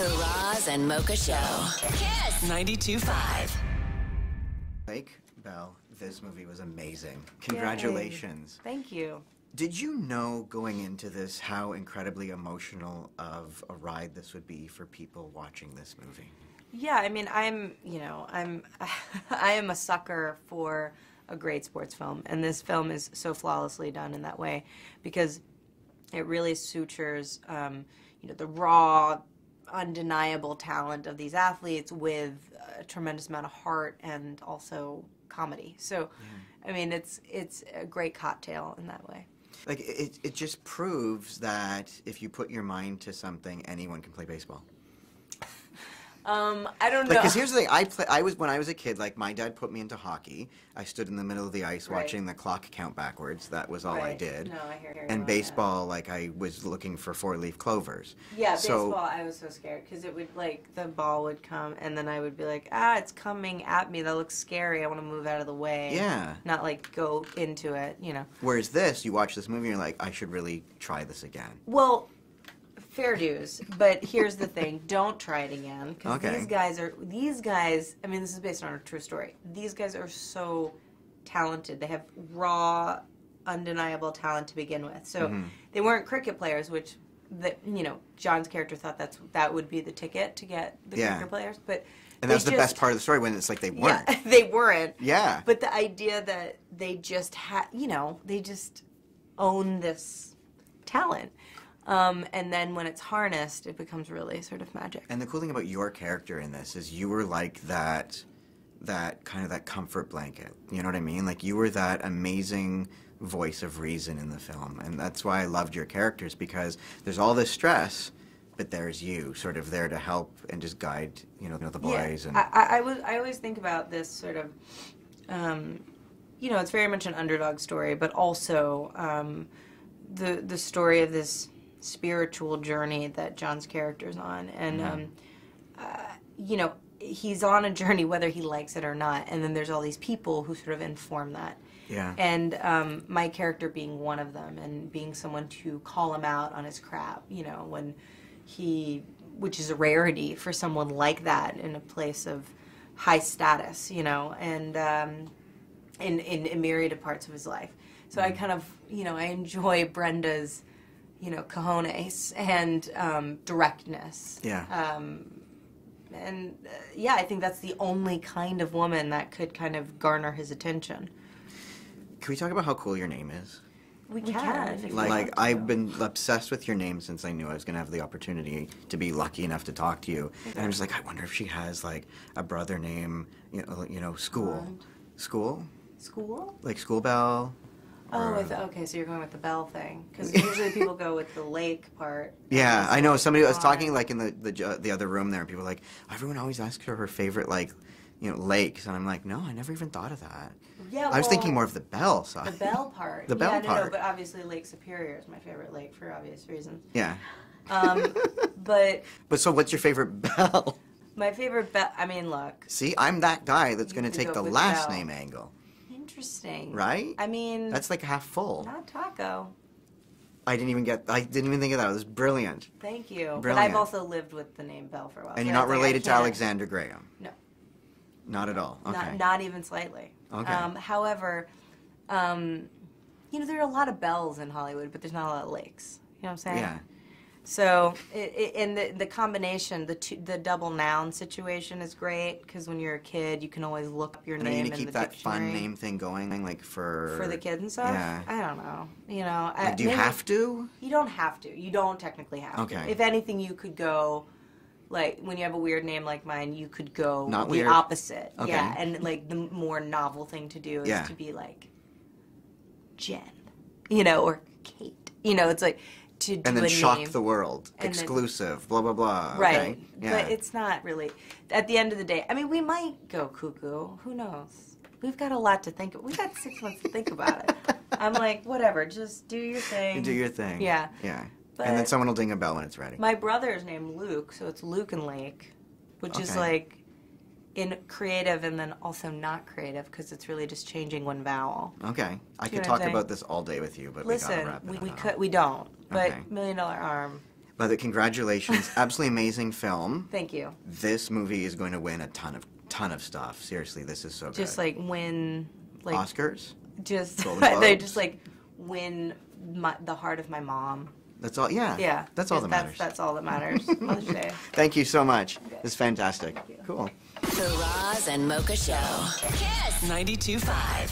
The Roz and Mocha Show. KiSS 92.5. Lake Bell, this movie was amazing. Congratulations. Yay. Thank you. Did you know going into this how incredibly emotional of a ride this would be for people watching this movie? Yeah, I mean, I am a sucker for a great sports film, and this film is so flawlessly done in that way because it really sutures, the raw, undeniable talent of these athletes with a tremendous amount of heart and also comedy. So, yeah. I mean, it's a great cocktail in that way. Like, it just proves that if you put your mind to something, anyone can play baseball. I don't know. Because here's the thing, when I was a kid, like, my dad put me into hockey. I stood in the middle of the ice watching the clock count backwards. That was all I did. No, I hear and baseball, like, I was looking for four-leaf clovers. Yeah, baseball, I was so scared because it would, like, the ball would come, and then I would be like, it's coming at me. That looks scary. I want to move out of the way. Yeah. Not, like, go into it, Whereas this, you watch this movie, and you're like, I should really try this again. Well, fair dues, but here's the thing: don't try it again because these guys. I mean, this is based on a true story. These guys are so talented. They have raw, undeniable talent to begin with. So they weren't cricket players, which John's character thought that would be the ticket to get the cricket players, but. And that's the best part of the story when it's like they weren't. Yeah, they weren't. Yeah. But the idea that they just they just own this talent. And then when it's harnessed, it becomes really sort of magic. And the cool thing about your character in this is you were like that kind of that comfort blanket. You know what I mean? Like you were that amazing voice of reason in the film. And that's why I loved your characters, because there's all this stress, but there's you sort of there to help and just guide, the boys. Yeah. And I always think about this sort of, it's very much an underdog story, but also the story of this spiritual journey that John's character's on, and he's on a journey whether he likes it or not, and then there's all these people who sort of inform that. Yeah. And my character being one of them, and being someone to call him out on his crap, when which is a rarity for someone like that in a place of high status, and in a myriad of parts of his life. So I kind of, I enjoy Brenda's, cojones and directness. Yeah. I think that's the only kind of woman that could kind of garner his attention. Can we talk about how cool your name is? We can. Like I've been obsessed with your name since I knew I was going to have the opportunity to be lucky enough to talk to you. Okay. And I'm just like, I wonder if she has like a brother name, School. School? School? Like School Bell. Oh, okay, so you're going with the Bell thing, because usually people go with the lake part. Yeah, I know. Somebody was talking like in the other room there. People were like, everyone always asks her favorite lakes, and I'm like, no, I never even thought of that. Yeah, I was thinking more of the Bell side. The Bell part. The Bell part. No, but obviously Lake Superior is my favorite lake for obvious reasons. Yeah. But so what's your favorite Bell? My favorite Bell. I mean, look. See, I'm that guy that's going to take the last Bell. name angle. Interesting. Right? I mean, that's like half full. Not taco. I didn't even think of that. It was brilliant. Thank you. Brilliant. But I've also lived with the name Bell for a while. And you're not related to Alexander Graham? No. Not at all. Okay. Not even slightly. Okay. However, there are a lot of bells in Hollywood, but there's not a lot of lakes. You know what I'm saying? Yeah. So, and the combination, the double noun situation is great, because when you're a kid, you can always look up your name in the dictionary. And you keep that fun name thing going, like for the kids and stuff? Yeah. I don't know. Do you have to? You don't have to. You don't technically have to. If anything, you could go, like, when you have a weird name like mine, you could go the opposite. Okay. Yeah, and, like, the more novel thing to do is to be, like, Jen, or Kate. It's like... to do and then a shock name. the world. And exclusive, then, blah, blah, blah. Right. Okay. Yeah. But it's not really. At the end of the day, I mean, we might go cuckoo. Who knows? We've got a lot to think of. We've got 6 months to think about it. I'm like, whatever, just do your thing. Do your thing. Yeah. Yeah. But and then someone will ding a bell when it's ready. My brother is named Luke, so it's Luke and Lake, which is like in creative and then also not creative, because it's really just changing one vowel. Okay. I could talk about this all day with you, but listen, we gotta wrap it up. We don't. But $1 Million Arm. But congratulations. Absolutely amazing film. Thank you. This movie is going to win a ton of stuff. Seriously, this is so good. Just like win, like Oscars? just Golden they Globes? just like win the heart of my mom. That's all, yeah. Yeah. That's all that matters. That's all that matters. Mother's Day. Thank you so much. It's fantastic. Cool. The Roz and Mocha Show. Kiss 92.5.